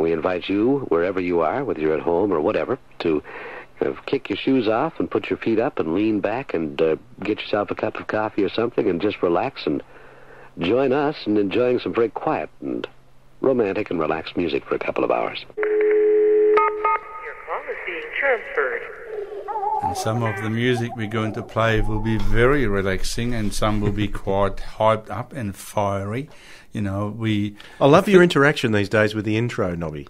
we invite you, wherever you are, whether you're at home or whatever, to kick your shoes off and put your feet up and lean back and get yourself a cup of coffee or something and just relax and join us in enjoying some very quiet and romantic and relaxed music for a couple of hours. Your call is being transferred. And some of the music we're going to play will be very relaxing, and some will be quite hyped up and fiery. You know, I love your interaction these days with the intro, Nobby.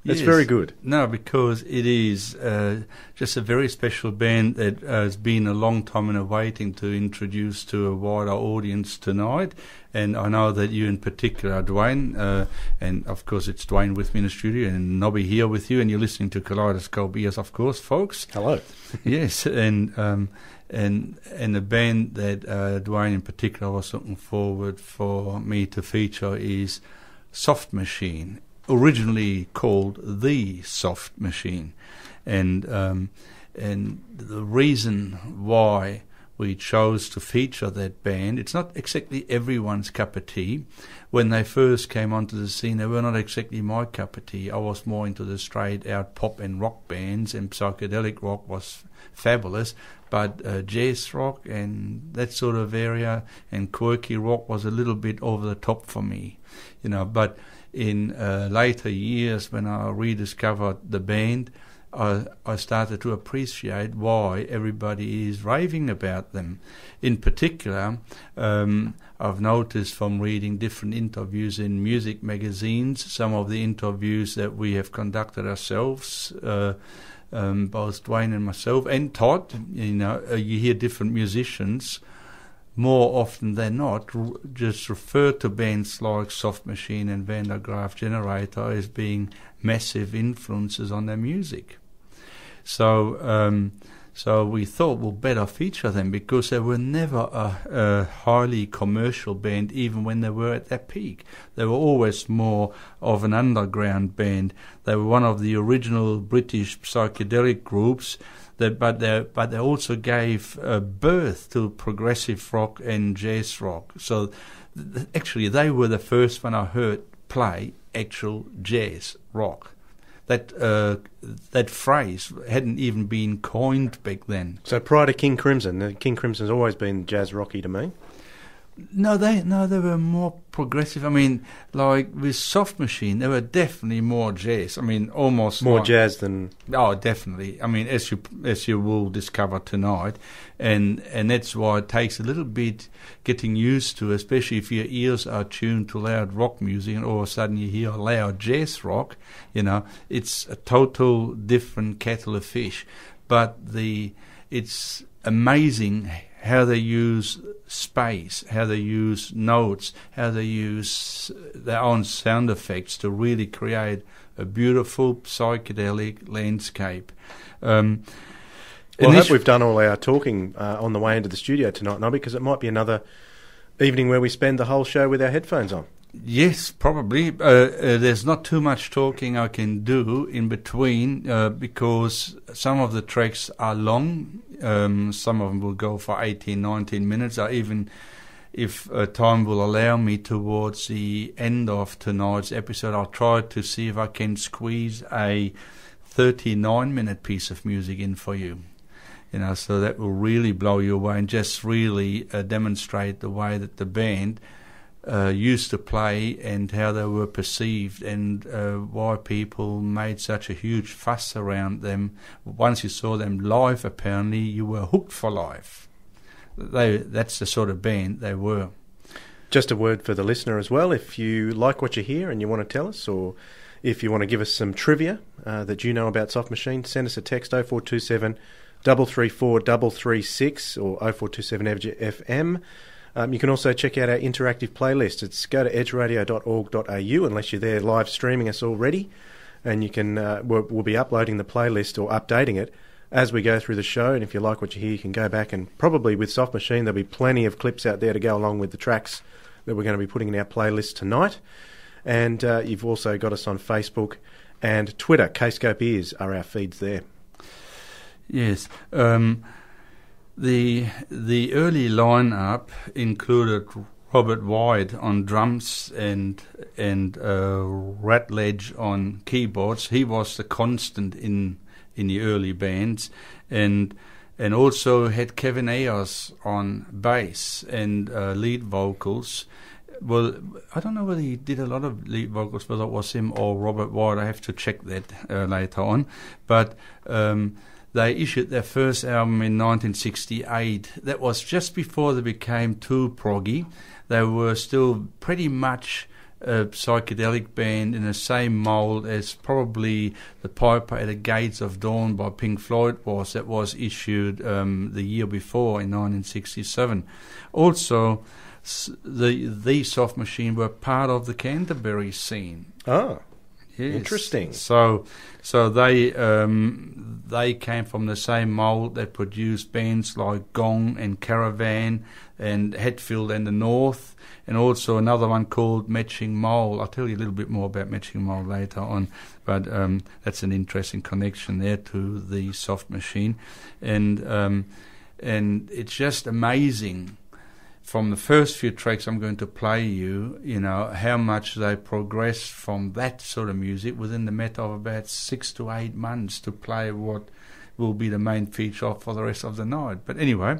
It's very good. No, because it is just a very special band that has been a long time in waiting to introduce to a wider audience tonight. And I know that you in particular are Dwayne, and of course it's Dwayne with me in the studio and Nobby here with you, and you're listening to Kaleidocast Beers, of course, folks. Hello. Yes, and the band that Dwayne in particular was looking forward for me to feature is Soft Machine, originally called The Soft Machine, and the reason why we chose to feature that band, it's not exactly everyone's cup of tea. When they first came onto the scene, they were not exactly my cup of tea. I was more into the straight-out pop and rock bands, and psychedelic rock was fabulous, but jazz rock and that sort of area and quirky rock was a little bit over the top for me, you know. But in later years, when I rediscovered the band, I started to appreciate why everybody is raving about them. In particular, I've noticed from reading different interviews in music magazines, some of the interviews that we have conducted ourselves, both Dwayne and myself, and Todd, you know, you hear different musicians more often than not just refer to bands like Soft Machine and Van der Graaf Generator as being massive influences on their music. So we thought we'll better feature them because they were never a highly commercial band, even when they were at their peak. They were always more of an underground band. They were one of the original British psychedelic groups, but they also gave birth to progressive rock and jazz rock. So actually they were the first one I heard play actual jazz rock. That phrase hadn't even been coined back then. So prior to King Crimson, King Crimson's always been jazz rocky to me. No, they were more progressive. I mean, like with Soft Machine, they were definitely more jazz. I mean, almost more jazz than. Oh, definitely. I mean, as you will discover tonight, and that's why it takes a little bit getting used to, especially if your ears are tuned to loud rock music, and all of a sudden you hear loud jazz rock. You know, it's a total different kettle of fish. But it's amazing how they use space, how they use notes, how they use their own sound effects to really create a beautiful psychedelic landscape. Well, I hope we've done all our talking on the way into the studio tonight, no, because it might be another evening where we spend the whole show with our headphones on. Yes, probably. There's not too much talking I can do in between because some of the tracks are long. Some of them will go for 18, 19 minutes, or even if time will allow me towards the end of tonight's episode, I'll try to see if I can squeeze a 39-minute piece of music in for you. You know, so that will really blow you away and just really demonstrate the way that the band used to play and how they were perceived and why people made such a huge fuss around them. Once you saw them live, apparently, you were hooked for life. That's the sort of band they were. Just a word for the listener as well. If you like what you hear and you want to tell us, or if you want to give us some trivia that you know about Soft Machine, send us a text 0427 334 336 or 0427 FM. You can also check out our interactive playlist. It's go to edgeradio.org.au unless you're there live streaming us already, and you can we'll be uploading the playlist or updating it as we go through the show. And if you like what you hear, you can go back, and probably with Soft Machine there'll be plenty of clips out there to go along with the tracks that we're going to be putting in our playlist tonight. And you've also got us on Facebook and Twitter. Kscope Ears are our feeds there. Yes. The early lineup included Robert Wide on drums and Ratledge on keyboards. He was the constant in the early bands, and also had Kevin Ayers on bass and lead vocals. Well, I don't know whether he did a lot of lead vocals, whether it was him or Robert Wide. I have to check that later on. But they issued their first album in 1968. That was just before they became too proggy. They were still pretty much a psychedelic band in the same mould as probably The Piper at the Gates of Dawn by Pink Floyd was. That was issued the year before in 1967. Also, the Soft Machine were part of the Canterbury scene. Oh, yes. Interesting. So they came from the same mould that produced bands like Gong and Caravan and Hetfield and the North, and also another one called Matching Mole. I'll tell you a little bit more about Matching Mole later on, but that's an interesting connection there to the Soft Machine, and it's just amazing. From the first few tracks I'm going to play you, how much they progressed from that sort of music within the matter of about 6 to 8 months to play what will be the main feature for the rest of the night. But anyway,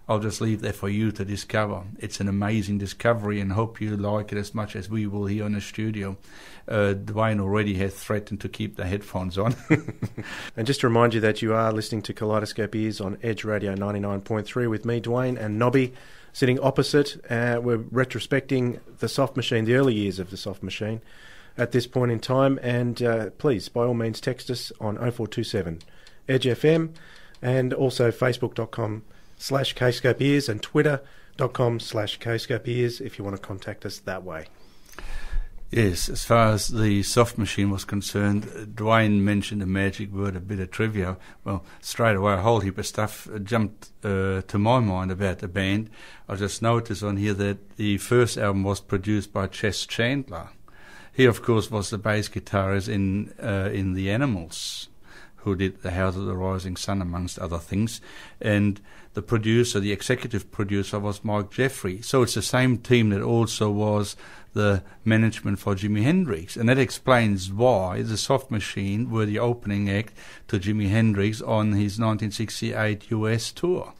I'll just leave that for you to discover. It's an amazing discovery, and hope you like it as much as we will here in the studio. Dwayne already has threatened to keep the headphones on. And just to remind you that you are listening to Kaleidoscope Ears on Edge Radio 99.3 with me, Dwayne, and Nobby. Sitting opposite, we're retrospecting the Soft Machine, the early years of the Soft Machine at this point in time. And please, by all means, text us on 0427 Edge FM, and also facebook.com/kscopeears and twitter.com/kscopeears if you want to contact us that way. Yes, as far as the Soft Machine was concerned, Dwayne mentioned the magic word, a bit of trivia. Well, straight away, a whole heap of stuff jumped to my mind about the band. I just noticed on here that the first album was produced by Chess Chandler. He, of course, was the bass guitarist in The Animals, who did The House of the Rising Sun, amongst other things. And the producer, the executive producer, was Mike Jeffrey. So it's the same team that also was the management for Jimi Hendrix. And that explains why the Soft Machine were the opening act to Jimi Hendrix on his 1968 US tour.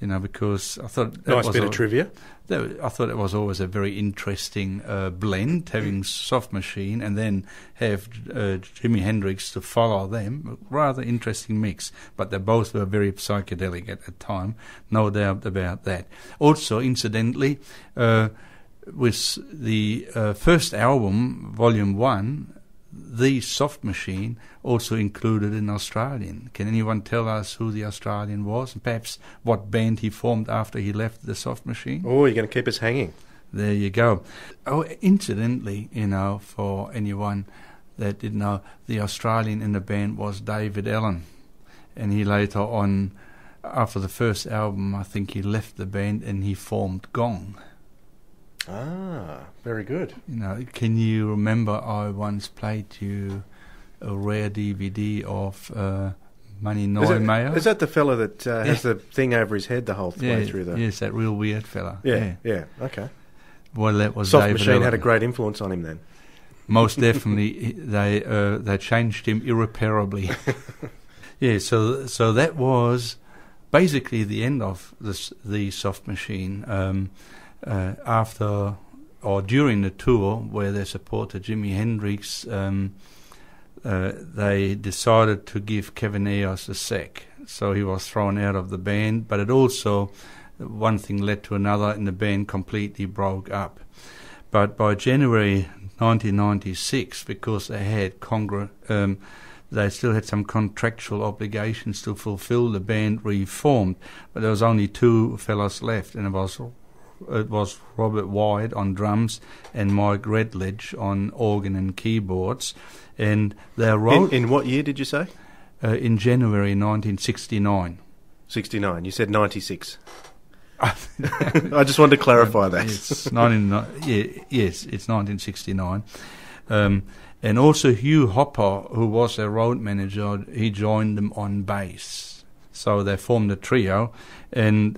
Because I thought... that nice was bit of trivia. I thought it was always a very interesting blend, having Soft Machine and then have Jimi Hendrix to follow them. Rather interesting mix, but they both were very psychedelic at the time, no doubt about that. Also, incidentally, with the first album, Volume 1, the Soft Machine also included an Australian. Can anyone tell us who the Australian was, and perhaps what band he formed after he left the Soft Machine? Oh, you're going to keep us hanging. There you go. Oh, incidentally, for anyone that didn't know, the Australian in the band was David Allen, and he later on, after the first album, I think he left the band and he formed Gong. Ah, very good. Can you remember I once played you a rare DVD of Money Noi Mayo? Is that the fella that has the thing over his head the whole way through the... Yes, that real weird fella. Yeah, okay. Well, that was Soft David Machine Allen. had a great influence on him then. Most definitely, they changed him irreparably. So that was basically the end of the Soft Machine. After or during the tour where they supported Jimi Hendrix, they decided to give Kevin Ayers a sack. So he was thrown out of the band, but it also, one thing led to another, and the band completely broke up. But by January 1996, because they had they still had some contractual obligations to fulfill, the band reformed, but there was only two fellas left, and it was Robert Wide on drums and Mike Redledge on organ and keyboards. And they wrote... In what year did you say? In January 1969. 69. You said 96. I just wanted to clarify that. Yes, it's 1969. And also Hugh Hopper, who was their road manager, he joined them on bass. So they formed a trio, and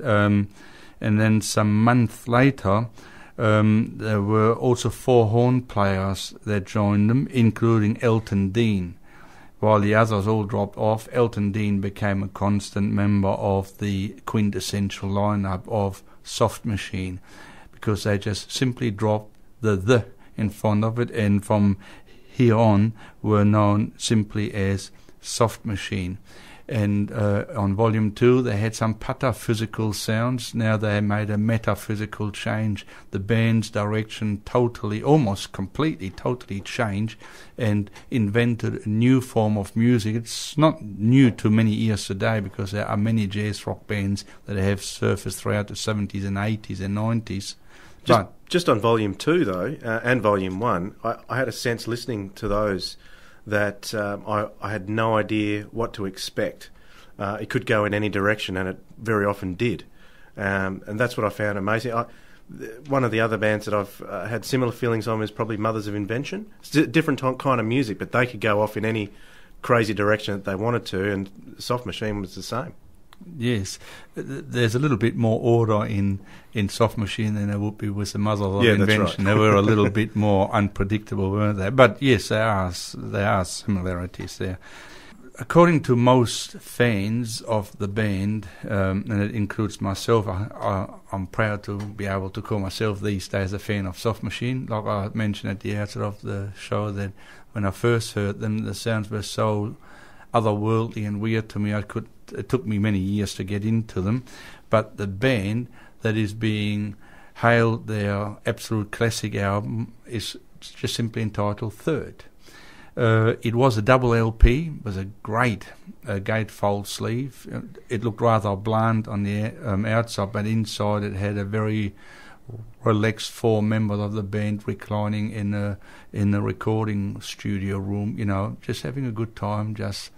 then some month later, There were also 4 horn players that joined them, including Elton Dean. While the others all dropped off, Elton Dean became a constant member of the quintessential lineup of Soft Machine, because they just simply dropped the in front of it, and from here on were known simply as Soft Machine. And on Volume 2 they had some pataphysical sounds. Now they made a metaphysical change. The band's direction almost completely changed, and invented a new form of music. It's not new to many ears today, because there are many jazz rock bands that have surfaced throughout the 70s and 80s and 90s. Just on Volume 2 though, and Volume 1, I had a sense listening to those that I had no idea what to expect. It could go in any direction, and it very often did. And that's what I found amazing. One of the other bands that I've had similar feelings on is probably Mothers of Invention. It's a different kind of music, but they could go off in any crazy direction that they wanted to, and Soft Machine was the same. Yes, there's a little bit more order in Soft Machine than there would be with the Mothers of Invention. Right. They were a little bit more unpredictable, weren't they? But yes, there are similarities there. According to most fans of the band, and it includes myself, I'm proud to be able to call myself these days a fan of Soft Machine. Like I mentioned at the outset of the show, that when I first heard them, the sounds were so otherworldly and weird to me. It took me many years to get into them. But the band that is being hailed their absolute classic album is just simply entitled Third. It was a double LP. It was a great gatefold sleeve. It looked rather bland on the outside, but inside it had a very relaxed 4 members of the band reclining in the recording studio room. Just having a good time, just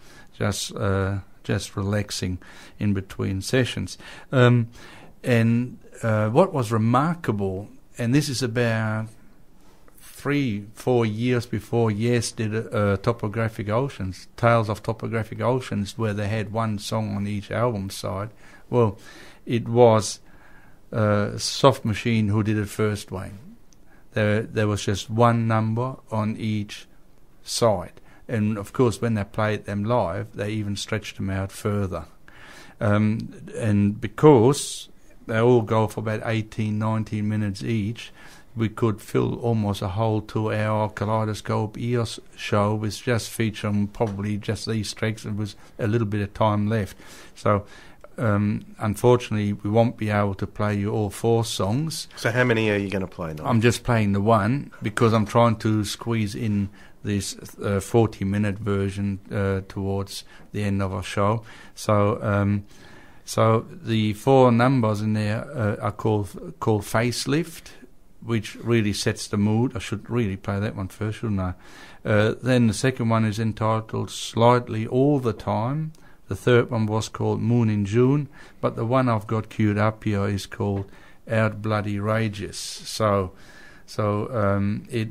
relaxing in between sessions. And what was remarkable, and this is about 3-4 years before Yes did Topographic Oceans, Tales of Topographic Oceans, where they had 1 song on each album side. Well, it was Soft Machine who did it first, Wayne. There was just 1 number on each side. And of course, when they played them live, they even stretched them out further. And because they all go for about 18-19 minutes each, we could fill almost a whole 2-hour Kaleidoscope Ears show with just featuring probably just these tracks. There was a little bit of time left. So unfortunately, we won't be able to play you all 4 songs. So how many are you going to play now? I'm just playing the 1 because I'm trying to squeeze in this 40-minute version towards the end of our show. So the 4 numbers in there are called Facelift, which really sets the mood. I should really play that one first, shouldn't I? Then the second one is entitled Slightly All the Time. The third one was called Moon in June, but the one I've got queued up here is called Out Bloody Rages. So the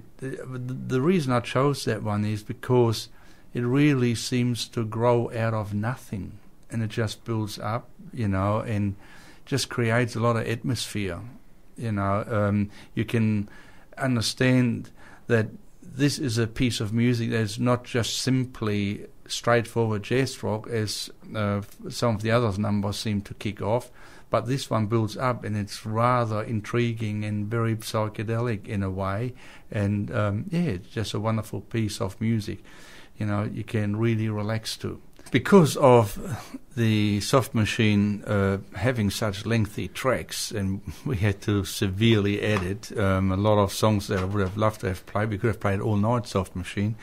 reason I chose that one is because it really seems to grow out of nothing, and it just builds up, and just creates a lot of atmosphere. You can understand that this is a piece of music that's not just simply straightforward jazz rock, as some of the other numbers seem to kick off, but this one builds up, and it's rather intriguing and very psychedelic in a way, and it's just a wonderful piece of music. You can really relax to. Because of the Soft Machine having such lengthy tracks, and we had to severely edit a lot of songs that I would have loved to have played. We could have played all night Soft Machine.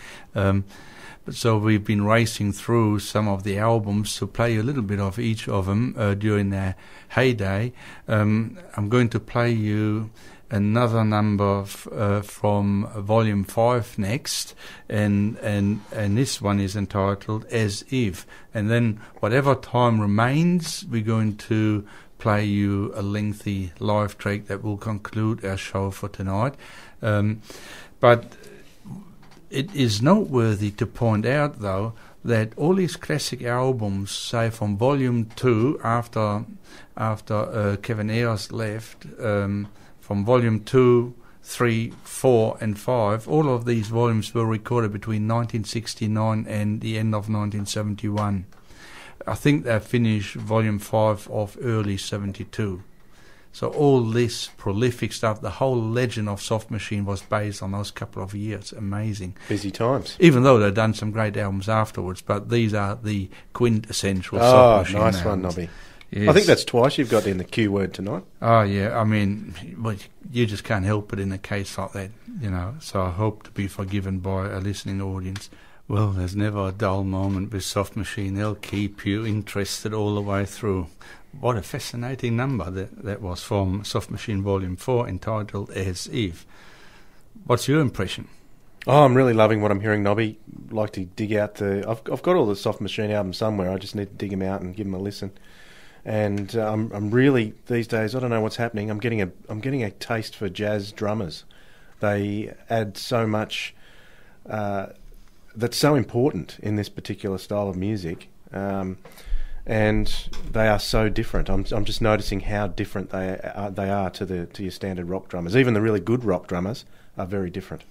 So we've been racing through some of the albums to play a little bit of each of them during their heyday. I'm going to play you another number from Volume 5 next, and this one is entitled As If. And then whatever time remains, we're going to play you a lengthy live track that will conclude our show for tonight. But it is noteworthy to point out, though, that all these classic albums, say from Volume 2, after Kevin Ayers left, from volume 2, 3, 4 and 5. All of these volumes were recorded between 1969 and the end of 1971. I think they finished volume 5 of early 72. So all this prolific stuff, the whole legend of Soft Machine was based on those couple of years. Amazing. Busy times. Even though they've done some great albums afterwards, but these are the quintessential Soft Machine nice albums. one, Nobby. Yes. I think that's twice you've got in the Q word tonight. Oh, yeah. I mean, well, you just can't help it in a case like that, you know. So I hope to be forgiven by a listening audience. Well, there's never a dull moment with Soft Machine. They'll keep you interested all the way through. What a fascinating number that was from Soft Machine Volume 4, entitled As If. What's your impression? Oh, I'm really loving what I'm hearing, Nobby. Like to dig out I've got all the Soft Machine albums somewhere. I just need to dig them out and give them a listen. And I'm really, these days, I don't know what's happening. I'm getting a taste for jazz drummers. They add so much that's so important in this particular style of music. And they are so different. I'm just noticing how different they are to your standard rock drummers. Even the really good rock drummers are very different.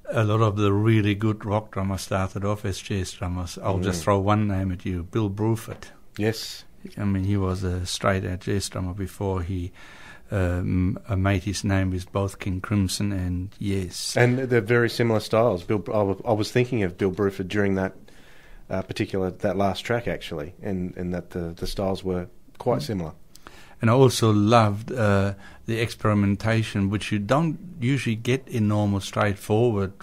A lot of the really good rock drummers started off as jazz drummers. I'll just throw one name at you, Bill Bruford. Yes. I mean, he was a straight-out jazz drummer before he made his name with both King Crimson and Yes. And they're very similar styles. I was thinking of Bill Bruford during that that last track, actually, and that the styles were quite similar. And I also loved the experimentation, which you don't usually get in normal, straightforward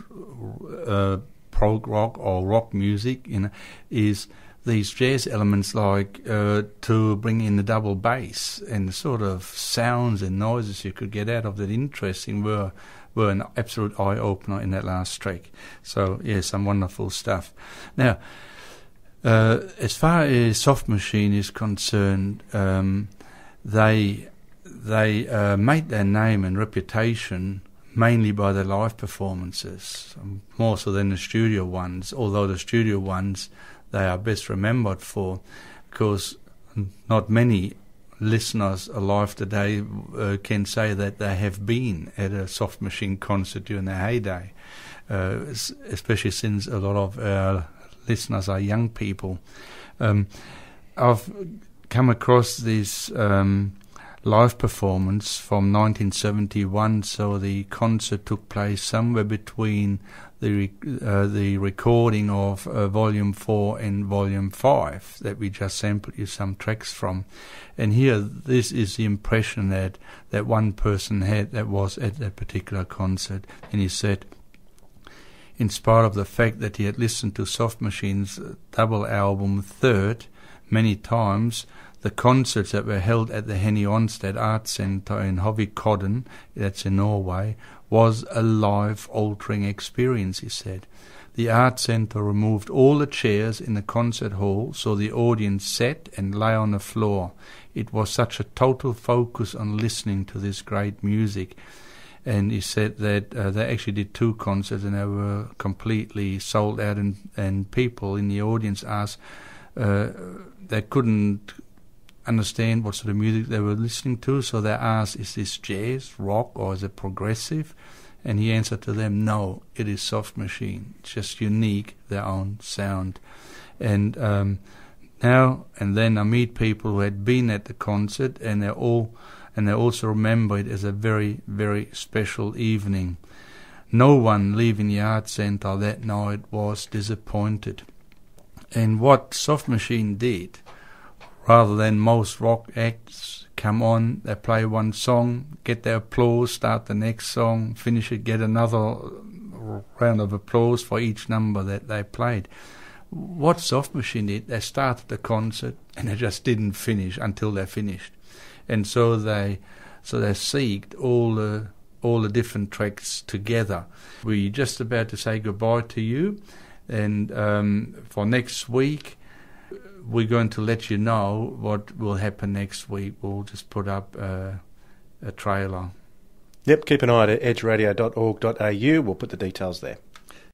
prog rock or rock music, you know, is these jazz elements, like to bring in the double bass and the sort of sounds and noises you could get out of that interesting were an absolute eye-opener in that last track. So, yeah, some wonderful stuff. Now, as far as Soft Machine is concerned, they made their name and reputation mainly by their live performances, more so than the studio ones, although the studio ones they are best remembered for, because not many listeners alive today can say that they have been at a Soft Machine concert during their heyday, especially since a lot of our listeners are young people. I've come across this live performance from 1971, so the concert took place somewhere between the recording of Volume 4 and Volume 5 that we just sampled you some tracks from. And here, this is the impression that one person had that was at that particular concert. And he said, in spite of the fact that he had listened to Soft Machine's double album Third many times, the concerts that were held at the Henny Onstad Art Centre in Hovikoden, that's in Norway, was a life-altering experience, he said. The art centre removed all the chairs in the concert hall so the audience sat and lay on the floor. It was such a total focus on listening to this great music. And he said that they actually did 2 concerts and they were completely sold out, and people in the audience asked, they couldn't understand what sort of music they were listening to, so they asked, is this jazz, rock, or is it progressive? And he answered to them, no, it is Soft Machine. It's just unique, their own sound. And now and then I meet people who had been at the concert, and they also remember it as a very, very special evening. No one leaving the art centre that night was disappointed. And what Soft Machine did, rather than most rock acts come on, they play one song, get their applause, start the next song, finish it, get another round of applause for each number that they played. What Soft Machine did, they started the concert and they just didn't finish until they finished. And so they seeked all the different tracks together. We're just about to say goodbye to you, and for next week, we're going to let you know what will happen next week. We'll just put up a trailer. Yep, keep an eye at edgeradio.org.au. We'll put the details there.